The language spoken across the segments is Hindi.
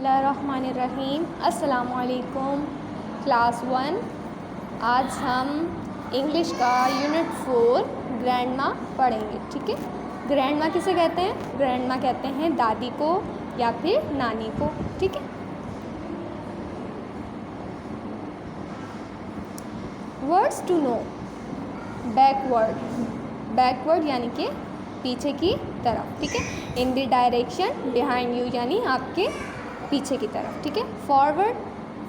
बिस्मिल्लाहिर्रहमानिर्रहीम। अस्सलामुअलैकुम क्लास 1। आज हम इंग्लिश का यूनिट 4 ग्रैंडमा पढ़ेंगे। ठीक है, ग्रैंडमा किसे कहते हैं? ग्रैंडमा कहते हैं दादी को या फिर नानी को। ठीक है, words to know. Backward, backward यानी कि पीछे की तरफ। ठीक है, in the direction behind you यानी आपके पीछे की तरफ। ठीक है, फॉरवर्ड,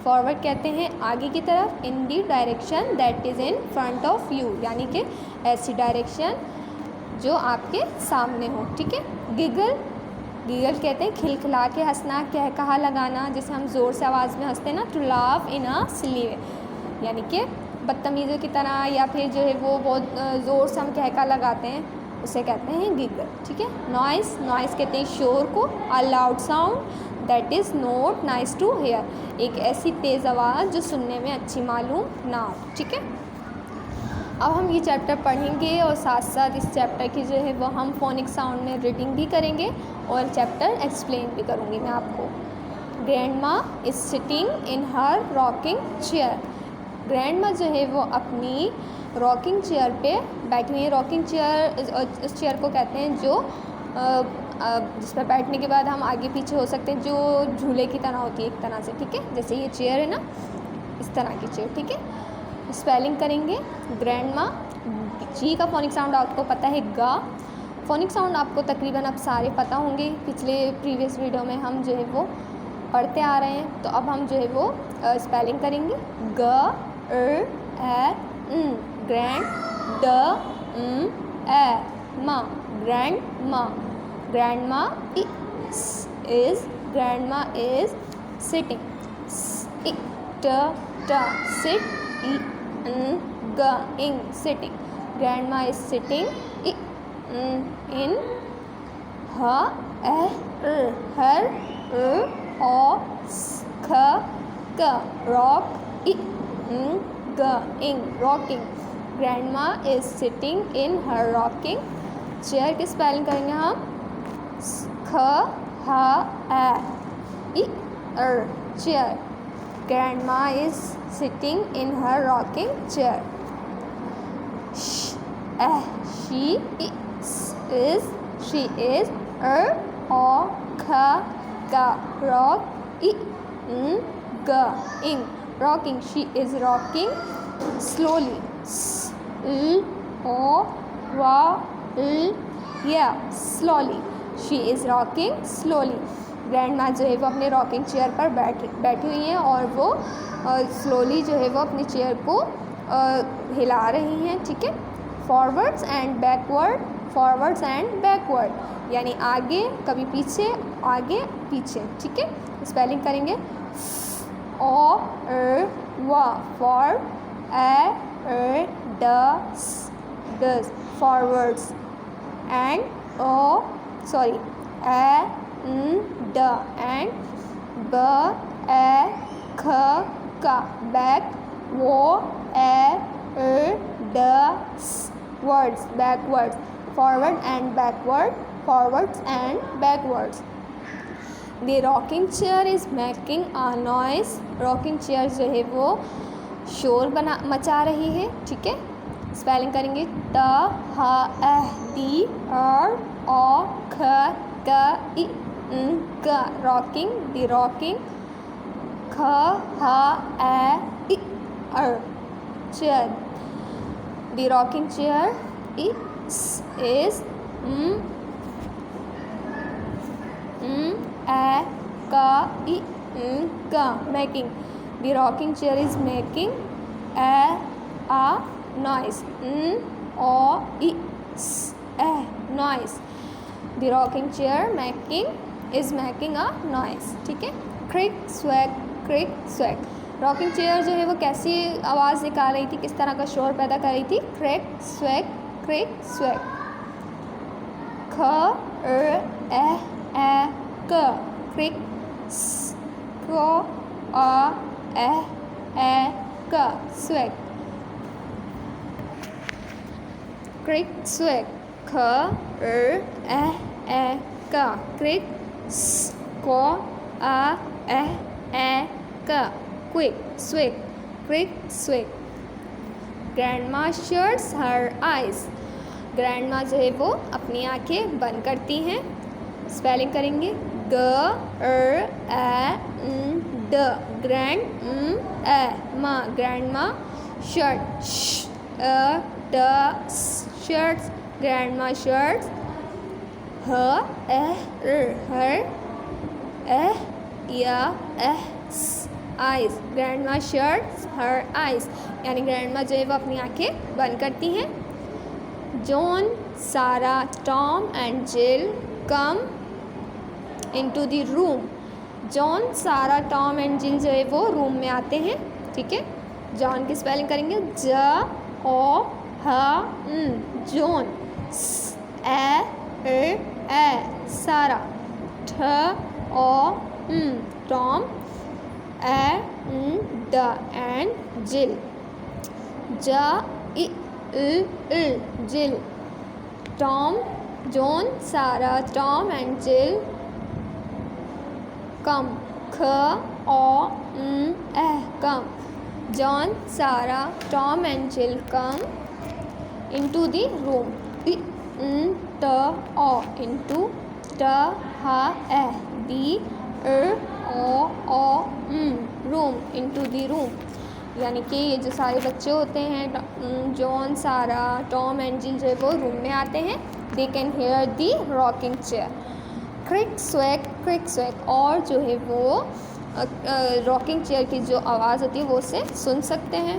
फॉरवर्ड कहते हैं आगे की तरफ। इन the direction that is in front of you यानी कि ऐसी डायरेक्शन जो आपके सामने हो। ठीक है, गिगल, गिगल कहते हैं खिलखिला के हंसना, कहकहा लगाना, जैसे हम ज़ोर से आवाज़ में हंसते हैं ना, टू लाफ इन अ सिली वे, यानी कि बदतमीज़ों की तरह, या फिर जो है वो बहुत ज़ोर से हम कहका लगाते हैं, उसे कहते हैं गिगल। ठीक है, नॉइस, नॉइस कहते हैं शोर को। A loud sound that is not nice to hear, एक ऐसी तेज़ आवाज़ जो सुनने में अच्छी मालूम ना हो। ठीक है, अब हम ये चैप्टर पढ़ेंगे और साथ साथ इस चैप्टर की जो है वो हम फोनिक साउंड में रीडिंग भी करेंगे और चैप्टर एक्सप्लेन भी करूँगी मैं आपको। Grandma is sitting in her rocking chair, grandma जो है वो अपनी रॉकिंग चेयर पे बैठी हुई है। रॉकिंग चेयर उस चेयर को कहते हैं जो जिस पर बैठने के बाद हम आगे पीछे हो सकते हैं, जो झूले की तरह होती है एक तरह से। ठीक है, जैसे ये चेयर है ना, इस तरह की चेयर। ठीक है, स्पेलिंग करेंगे ग्रैंडमा। जी का फोनिक साउंड आपको पता है गा। फोनिक साउंड आपको तकरीबन अब सारे पता होंगे, पिछले प्रीवियस वीडियो में हम जो है वो पढ़ते आ रहे हैं। तो अब हम जो है वो स्पेलिंग करेंगे ग ए ग्रैंड ड ए मा, ग्रैंड मा। Grandma is, grandma is sitting, t sit, ing sitting, grandma is sitting in her rocking, grandma is sitting in her rocking chair की स्पेलिंग करेंगे हम ख ए chair, grandma is sitting in her rocking chair. She is rocking, she is rocking slowly. Slowly, she is rocking slowly. Grandma जो है वो अपने रॉकिंग चेयर पर बैठी हुई हैं और वो स्लोली जो है वो अपनी चेयर को हिला रही हैं। ठीक है, forwards and backward, forwards and backward यानी आगे कभी पीछे, आगे पीछे। ठीक है, स्पेलिंग करेंगे for does forwards and and back, words, backwards, forward and backward, forwards and backwards. The rocking chair is making a noise, rocking chair जो है वो शोर मचा रही है। ठीक है, स्पेलिंग करेंगे त ह दी ख क rocking, the rocking chair, the rocking chair is making, the rocking chair is making a noise, noise, the rocking chair is making a noise. ठीक है, क्रिक स्वैग, रॉकिंग चेयर जो है वो कैसी आवाज़ निकाल रही थी, किस तरह का शोर पैदा कर रही थी? क्रिक स्वैग, क्रिक स्वैग, क्रिक स्वैग, क्रिक quick, swift, quick, swift. Grandma shuts her eyes. Grandma जो है वो अपनी आंखें बंद करती हैं. स्पेलिंग करेंगे G-R-A-N-D, grandma, grandma. Shut, shirts, grandma shirts. Her, eyes, grandma shuts her eyes. यानी ग्रैंडमा जो है वो अपनी आंखें बंद करती हैं. जॉन, सारा, Tom and Jill come into the room. John, सारा, टॉम एंड जिल जो है वो रूम में आते हैं. ठीक है. जॉन की स्पेलिंग करेंगे J-O-H-N, जॉन. सारा, T-O-M, Tom, and Jill. J-I-L-L, Jill. Tom, John, Sarah, Tom and Jill come. Come. John, Sarah, Tom and Jill come into the room. Into, room, into the room. यानी कि ये जो सारे बच्चे होते हैं, जॉन, सारा, टॉम एंड जिल जो है वो रूम में आते हैं. They can hear the rocking chair. Creak squeak, और जो है वो रॉकिंग चेयर की जो आवाज़ होती है वो उसे सुन सकते हैं.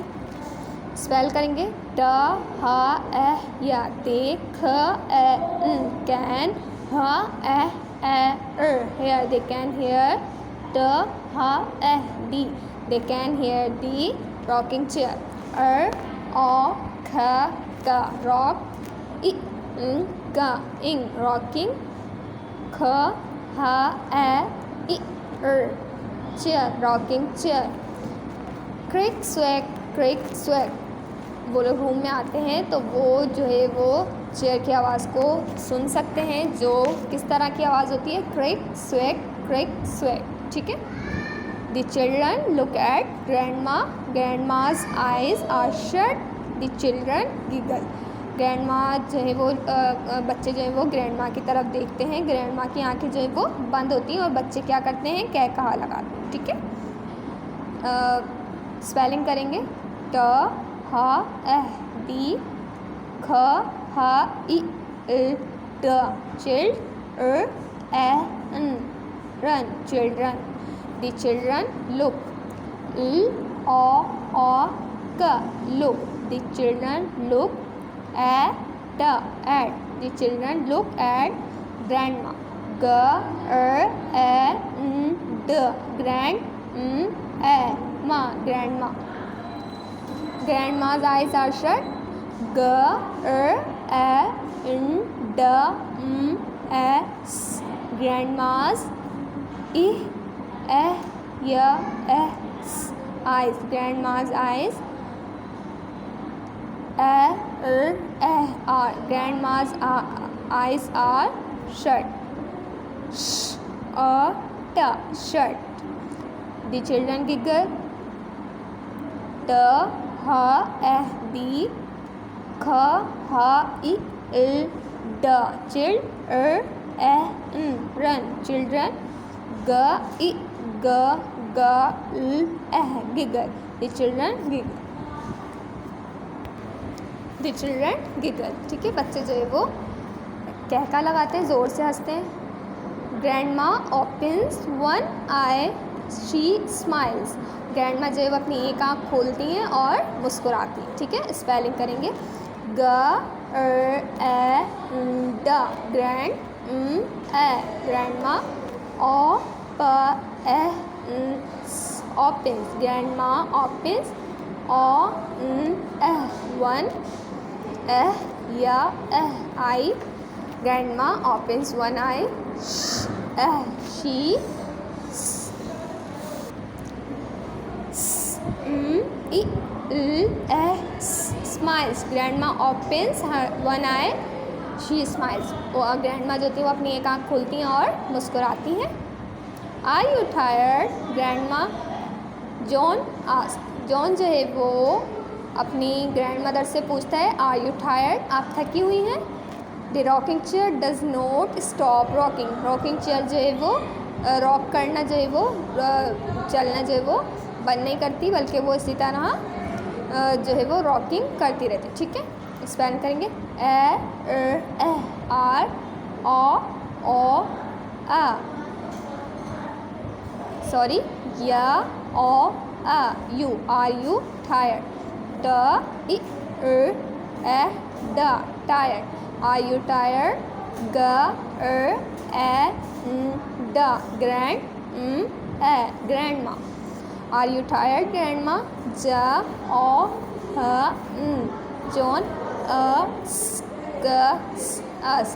स्पेल करेंगे D-H-E-R, can, hear, they can hear. D-H-D, they can hear the rocking chair. R-O-K, rock. I-N, rocking. K-H-E-R, chair, rocking chair. क्रिक स्वैक, वो लोग रूम में आते हैं तो वो जो है वो चेयर की आवाज़ को सुन सकते हैं, जो किस तरह की आवाज़ होती है, क्रिक स्वैक. ठीक है. The children look at grandma. Grandma's eyes are shut. The children giggle. Grandma जो है वो बच्चे जो है वो ग्रैंडमा की तरफ देखते हैं. ग्रैंडमा की आंखें जो है वो बंद होती हैं और बच्चे क्या करते हैं, कह कहा लगाते हैं. ठीक है. स्पेलिंग करेंगे T-H-D, K-H-I-L-D, children, children. The children look. L-O-O-K, look. The children look at. The children look at grandma. G-R-A-N-D, grandma. Grandma's eyes are shut. G-R-A-N-D-M-S, grandma's eyes. Grandma's eyes. A-R, grandma's eyes are shut. Sh-A-T, shut. The children giggle. T-H-D, K-H-I-L-D, children, children. G-I-G-G-L, giggle. The children giggle. The children giggle. ठीक है. बच्चे जो है वो कहका लगाते हैं, ज़ोर से हंसते हैं. Grandma opens one eye, she smiles. Grandma जो है वो अपनी एक आँख खोलती हैं और मुस्कुराती हैं. ठीक है. स्पेलिंग करेंगे G-R-A-N-D, grandma. Opens, grandma opens. One eye, grandma opens one eye. She smiles. Grandma opens her one eye. She smiles. वो ग्रैंडमा जो होती है वो अपनी एक आँख खोलती हैं और मुस्कुराती हैं. Are you tired grandma? John ask. John जो है वो अपनी ग्रैंड मदर से पूछता है आर यू टायर्ड, आप थकी हुई हैं? The rocking chair does not stop rocking. Rocking chair जो है वो रॉक करना जो है वो चलना जो है वो बंद नहीं करती, बल्कि वो इसी तरह जो है वो रॉकिंग करती रहती। ठीक है, स्पेल करेंगे ए आर ओ आ, सॉरी या ओ आ यू, आर यू टायर्ड? द ए द टायर्ड, आर यू टायर्ड? ग ए द grandma, are you tired grandma? ज ओ ह जॉन अस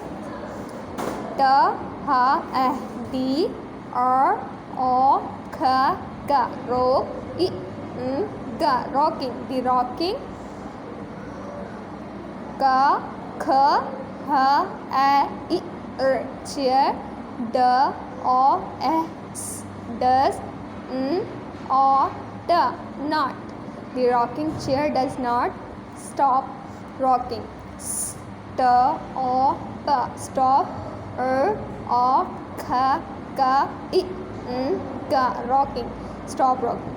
ट ह डी ओ ख ग रोक ग रॉकिंग, द रॉकिंग क ख ह ए चेयर ड O S does O the not, the rocking chair does not stop rocking. ट ओ प स्टॉप ओ ख ग ग rocking, stop rocking.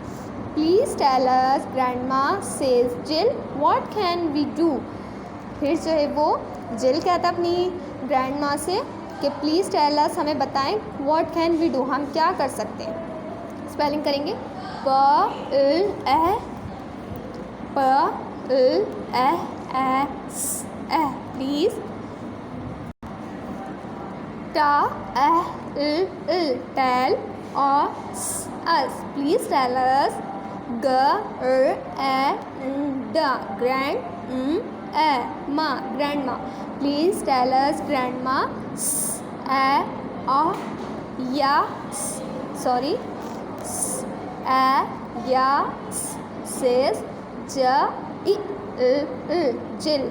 Please tell us grandma says Jill what can we do? फिर जो है वो जिल कहता अपनी ग्रैंडमा से कि प्लीज़ टेल अस, हमें बताएं, व्हाट कैन वी डू, हम क्या कर सकते हैं। स्पेलिंग करेंगे please tell us, please tell us grandma, please tell us grandma sorry says Jill,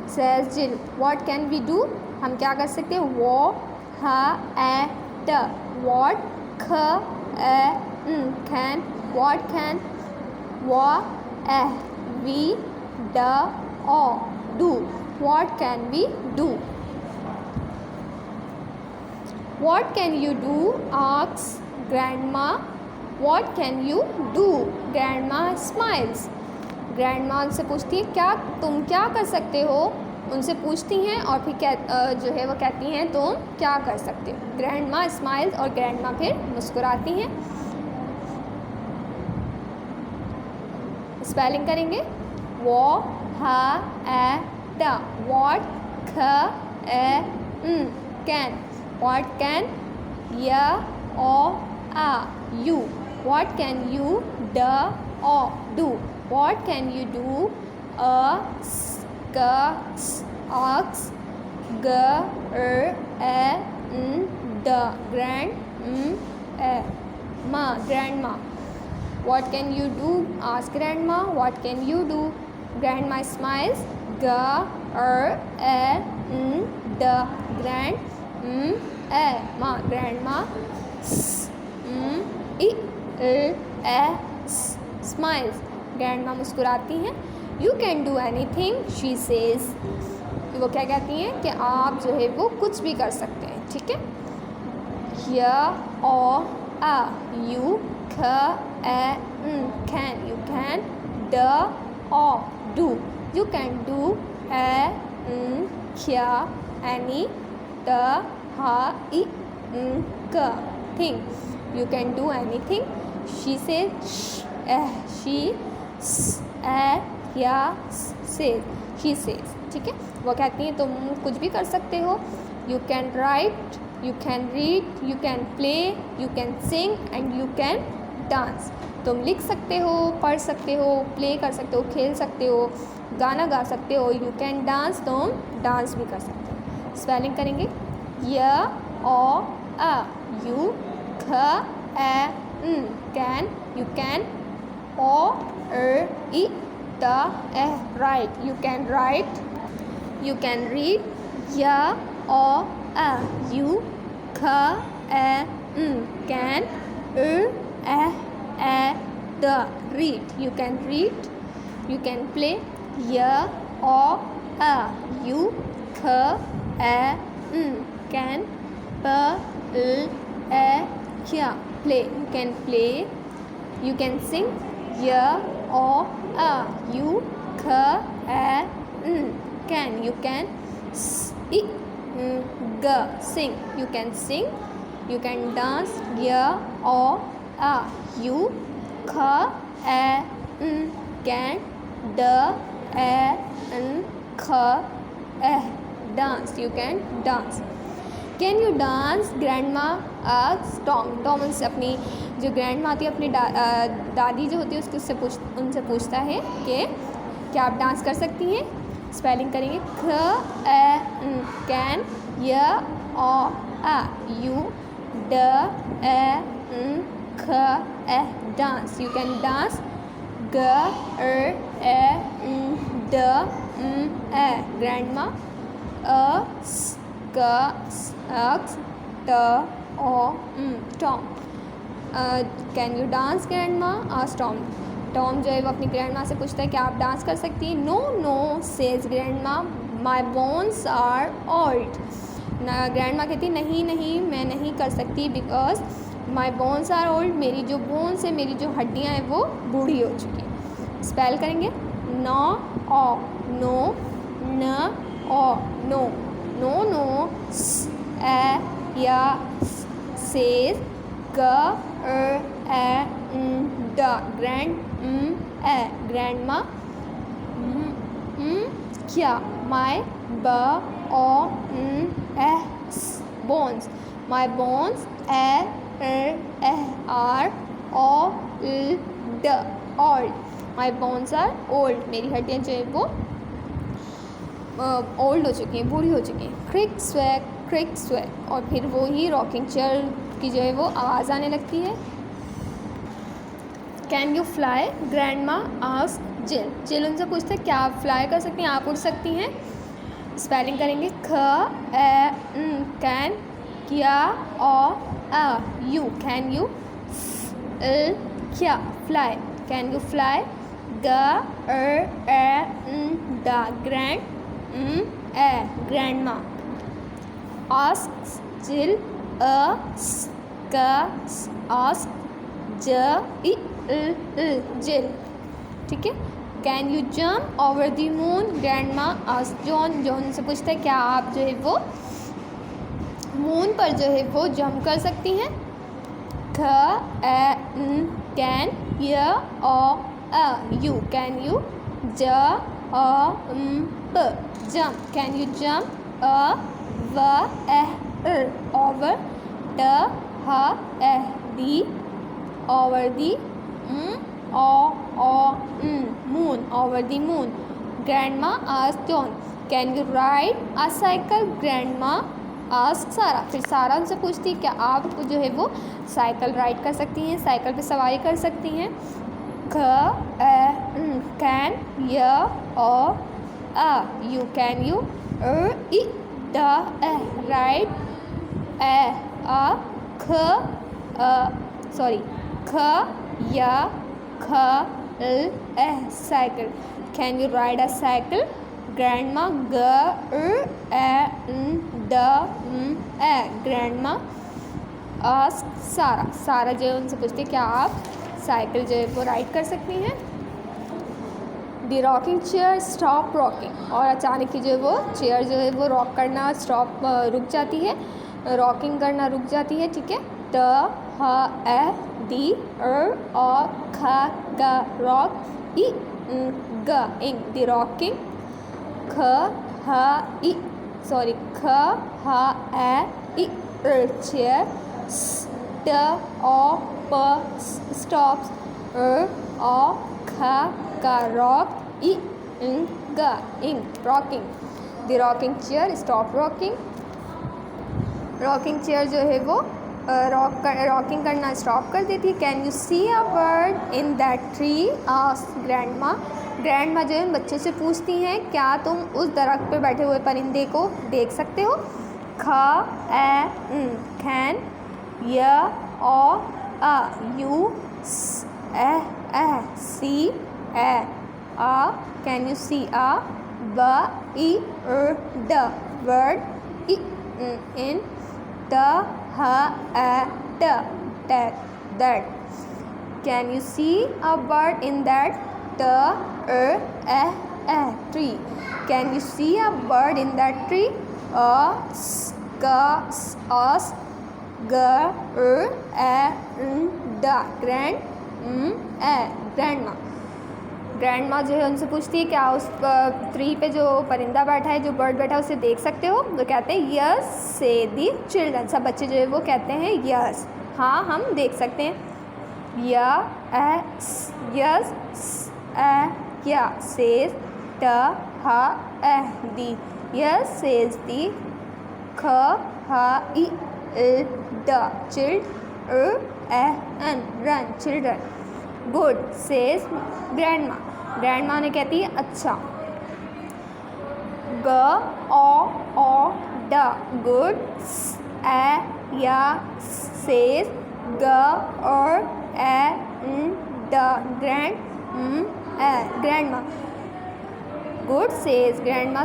says Jill, what can we do, हम क्या कर सकते हैं? वो what can, what can we do, what can we do? What can you do? asks grandma. What can you do? grandma smiles. grandma उनसे पूछती है क्या तुम क्या कर सकते हो, उनसे पूछती हैं और फिर क्या जो है वो कहती हैं तुम क्या कर सकते हो। ग्रैंडमा स्माइल्स और ग्रैंडमा फिर मुस्कुराती हैं। स्पेलिंग करेंगे वो what can, what can you, what can you do, what can you do ox grandma, what can you do? ask grandma, what can you do? grandma smiles grandma smiles, grandma मुस्कुराती हैं। You can do anything, she says. वो क्या कहती हैं कि आप जो है वो कुछ भी कर सकते हैं। ठीक है, you can, you can do, you can do any thing, you can do anything, she says she says। ठीक है, वो कहती हैं तुम कुछ भी कर सकते हो। you can write, you can read, you can play, you can sing and you can dance। तुम लिख सकते हो, पढ़ सकते हो, प्ले कर सकते हो, खेल सकते हो, गाना गा सकते हो। you can dance, तुम डांस भी कर सकते हो। स्पेलिंग करेंगे you can, you can write, you can write, you can read, you can the, read, you can read, you can play, you, can, play, you can play, you can sing, you, can, you can sing, you can sing, you can dance, you, can, dance, you can dance. Can you dance, grandma asks Tom, Tom उनसे अपनी जो ग्रैंड माँ थी अपनी दादी जो होती है उसके उनसे पूछता है कि क्या आप डांस कर सकती हैं. स्पेलिंग करेंगे can, you, dance, you can dance, grandma Tom, can you dance grandma asks Tom. Tom जो है वो अपनी ग्रैंड माँ से पूछता है कि आप डांस कर सकती हैं. No says grandma, my bones are old. Grandma कहती नहीं मैं नहीं कर सकती because my bones are old, मेरी जो बोन्स है, मेरी जो हड्डियाँ हैं वो बूढ़ी हो चुकी हैं. स्पेल करेंगे नो, सेज ग्रैंड माँ क्या, my bones, my bones are old, my bones are old, मेरी हड्डियाँ जो है वो ओल्ड हो चुकी हैं, बूढ़ी हो चुकी हैं. क्रिक स्वैग, और फिर वो ही रॉकिंग चेयर की जो है वो आवाज़ आने लगती है. कैन यू फ्लाई, ग्रैंड माँ आस्क्स जिल उनसे पूछते हैं क्या आप फ्लाई कर सकती हैं, आप उड़ सकती हैं. स्पेलिंग करेंगे can, you, can you fly, can you fly, grand माँ आस्क्स जिल, जिल. ठीक है. Can you jump over the moon, grand माँ आस्क्स जॉन. जॉन से पूछता है क्या आप जो है वो मून पर जो है वो जंप कर सकती हैं. Can you, can you jump, can you jump over the moon. Grandma asked John, can you ride a cycle? Grandma asked Sarah. फिर सारा उनसे पूछती है क्या आप जो है वो साइकिल राइड कर सकती हैं, साइकिल पे सवारी कर सकती हैं. Can you, can you ride cycle? Can you ride a cycle? Grandma grandma asked Sarah. सारा जो है उनसे पूछती है क्या आप साइकिल जो है वो राइड कर सकती हैं. The rocking chair stop rocking, और अचानक ही जो है वो चेयर जो है वो रॉक करना रुक जाती है, रॉकिंग करना रुक जाती है. ठीक है. Rock the rocking chair stops rocking. The rocking chair stop rocking. Rocking chair जो है वो रॉकिंग करना स्टॉप कर देती है. Can you see a bird in that tree? Asked grandma. Grandma जो है उन बच्चे से पूछती हैं क्या तुम उस दरख्त पे बैठे हुए परिंदे को देख सकते हो. Can a, u, s, a, c, a, can you see a, b, e, d, bird, I, in, t, h, t, that. Can you see a bird in that? T, a, tree. Can you see a bird in that tree? A, s, g, s, g, a, d, grandma. Grandma जो है उनसे पूछती है क्या उस ट्री पे जो परिंदा बैठा है, जो बर्ड बैठा है, उसे देख सकते हो? तो कहते हैं यस से दी चिल्ड्रन। सब बच्चे जो है वो कहते हैं यस, हाँ हम देख सकते हैं। यस क्या says the the, yes says the ख ई the children, run children. Good says grandma, grandma ने कहती है अच्छा। ग ओ ड गुड, या सेज ग और the grandma. Good says grandma,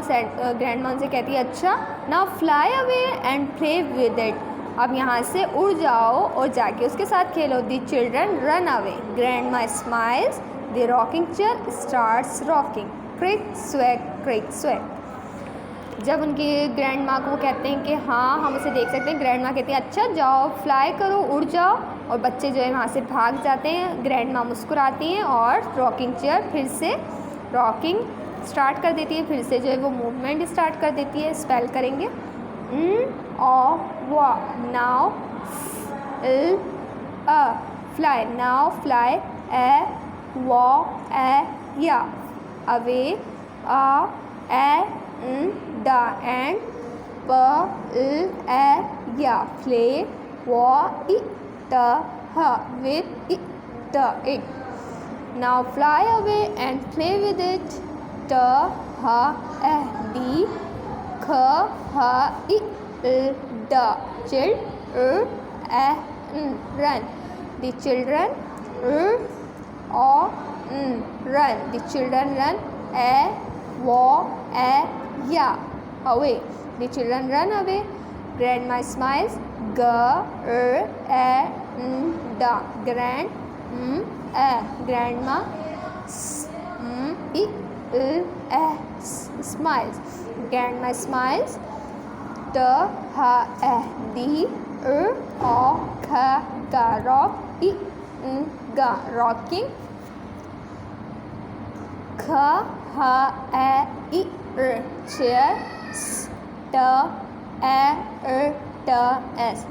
grandma उनसे कहती है अच्छा। Now fly away and play with it, अब यहाँ से उड़ जाओ और जाके उसके साथ खेलो। The children run away, grandma smiles, the rocking chair starts rocking, creak swag. जब उनकी ग्रैंडमा को वो कहते हैं कि हाँ हम उसे देख सकते हैं, ग्रैंडमा कहती है अच्छा जाओ फ्लाई करो, उड़ जाओ, और बच्चे जो है वहाँ से भाग जाते हैं। ग्रैंडमा मुस्कुराती हैं और रॉकिंग चेयर फिर से रॉकिंग स्टार्ट कर देती है, फिर से जो है वो मूवमेंट स्टार्ट कर देती है। स्पेल करेंगे नाउ फ्लाई, नाउ फ्लाई, या अवे, द एंड, या play, with it. Now fly away and play with it. T, h, d, k, h, I, d, children, run. The children run. The children run ya away. The children run away. Grandma smiles. G, da grandma smiles. Grandma smiles. T, h, d, rocking. K, h, chair. T,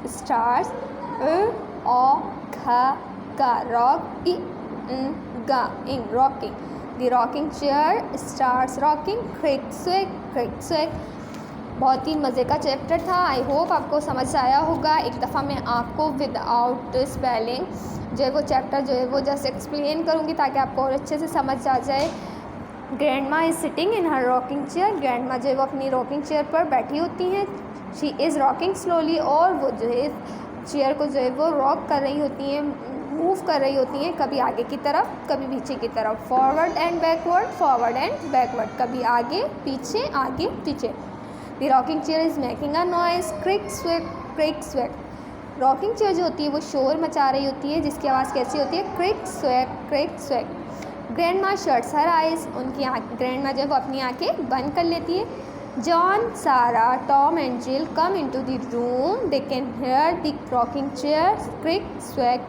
stars. Rocking. The rocking chair starts rocking. Crick swag. बहुत ही मज़े का चैप्टर था। आई होप आपको समझ आया होगा। एक दफ़ा मैं आपको विदाउट स्पेलिंग जो है वो चैप्टर जो है वो जस्ट एक्सप्लेन करूँगी ताकि आपको और अच्छे से समझ आ जाए। Grandma is sitting in her rocking chair. Grandma जो है वो अपनी रॉकिंग चेयर पर बैठी होती हैं। शी इज़ रॉकिंग स्लोली, और वो जो है चेयर को जो है वो रॉक कर रही होती हैं, मूव कर रही होती हैं, कभी आगे की तरफ कभी पीछे की तरफ, फॉरवर्ड एंड बैकवर्ड, कभी आगे पीछे। The rocking chair is making a noise, creak swag. Rocking chair जो होती है वो शोर मचा रही होती है, जिसकी आवाज़ कैसी होती है? Creak squeak. Grandma shuts her eyes, उनकी ग्रैंडमा जो है वो अपनी आँखें बंद कर लेती है। जॉन, सारा, Tom and Jill come into the room. They can hear the rocking chair creak swag.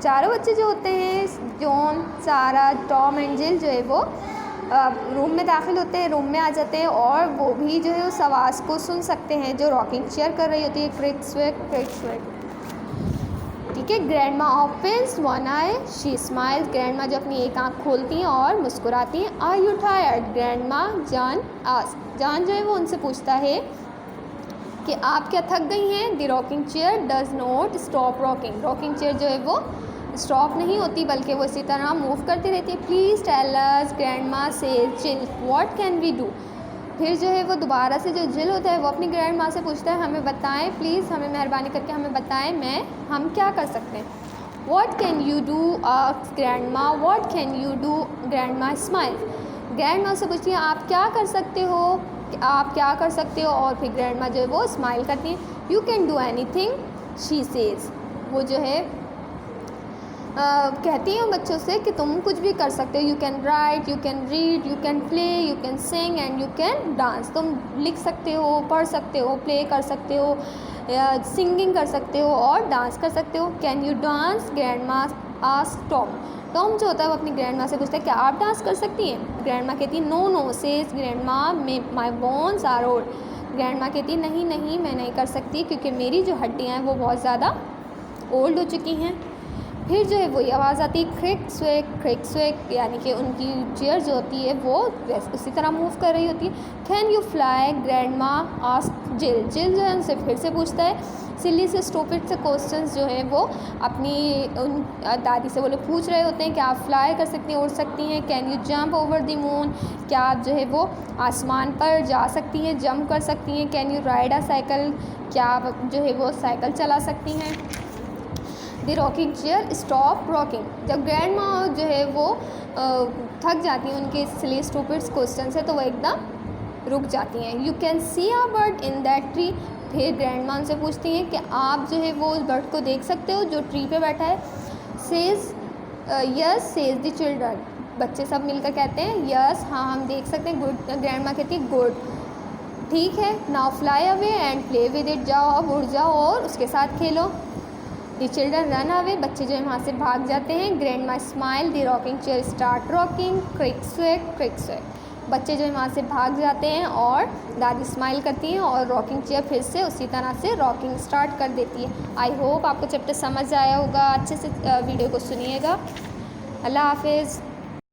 चारों बच्चे जो होते हैं, जॉन, सारा, टॉम एंड जिल, जो है वो रूम में दाखिल होते हैं, रूम में आ जाते हैं, और वो भी जो है उस आवाज़ को सुन सकते हैं जो रॉकिंग चेयर कर रही होती है, क्रिक स्वैग। ठीक है। Grandma opens one eye, she smiles. Grandma जो अपनी एक आँख खोलती हैं और मुस्कुराती हैं। Are you tired? Grandma John ask. John जो है वो उनसे पूछता है कि आप क्या थक गई हैं? The rocking chair does not stop rocking. Rocking chair जो है वो स्टॉप नहीं होती, बल्कि वो इसी तरह मूव करती रहती है। Please tell us, grandma says, Jill, what can we do? फिर जो है वो दोबारा से जो जिल होता है वो अपनी ग्रैंड माँ से पूछता है हमें बताएं प्लीज़, हमें मेहरबानी करके हमें बताएं हम क्या कर सकते हैं। What can you do? asks grandma. What can you do? Grandma smiles. Grand माँ से पूछती है आप क्या कर सकते हो, आप क्या कर सकते हो, और फिर ग्रैंड माँ जो है वो स्माइल करती है। You can do any thing she says, वो जो है कहती हैं बच्चों से कि तुम कुछ भी कर सकते हो। You can write, you can read, you can play, you can sing and you can dance. तुम लिख सकते हो, पढ़ सकते हो, प्ले कर सकते हो, सिंगिंग कर सकते हो और डांस कर सकते हो। Can you dance? ग्रैंड माँ आस्क टॉम। टॉम जो होता है वो अपनी ग्रैंड माँ से पूछता है क्या आप डांस कर सकती हैं? ग्रैंड माँ कहती है no no says grandma my bones are old. Grandma कहती है नहीं नहीं मैं नहीं कर सकती क्योंकि मेरी जो हड्डियाँ हैं वो बहुत ज़्यादा ओल्ड हो चुकी हैं। फिर जो है वही आवाज़ आती है क्रिक स्वेक, यानी कि उनकी चेयर जो होती है वो उसी तरह मूव कर रही होती है। Can you fly? ग्रैंड माँ आस्क जिल। जिल जो है उनसे फिर से पूछता है सिली से स्टूपिड से क्वेश्चंस जो है वो अपनी उन दादी से वो लोग पूछ रहे होते हैं कि आप फ्लाई कर सकती हैं, उड़ सकती हैं। Can you jump over the moon? क्या आप जो है वो आसमान पर जा सकती हैं, जंप कर सकती हैं। Can you ride a cycle? क्या आप जो है वो साइकिल चला सकती हैं। The rocking chair stop rocking. जब ग्रैंड माँ जो है वो थक जाती हैं उनके सिली स्टूपिड क्वेश्चन से तो वो एकदम रुक जाती हैं। You can see a bird in that tree. फिर ग्रैंड माँ उनसे पूछती हैं कि आप जो है वो उस बर्ड को देख सकते हो जो ट्री पे बैठा है। Says yes says the children. बच्चे सब मिलकर कहते हैं यस हाँ हम देख सकते हैं। गुड। ग्रैंड माँ कहती है गुड, ठीक है। Now fly away and play with it. जाओ अब उड़ जाओ और उसके साथ खेलो। The children run away. बच्चे जो है वहाँ से भाग जाते हैं। Grandma smile. The rocking chair start rocking. Creak squeak. बच्चे जो है वहाँ से भाग जाते हैं और दादी स्माइल करती हैं और रॉकिंग चेयर फिर से उसी तरह से रॉकिंग स्टार्ट कर देती है। आई होप आपको चैप्टर समझ आया होगा। अच्छे से वीडियो को सुनिएगा। अल्लाह हाफिज़।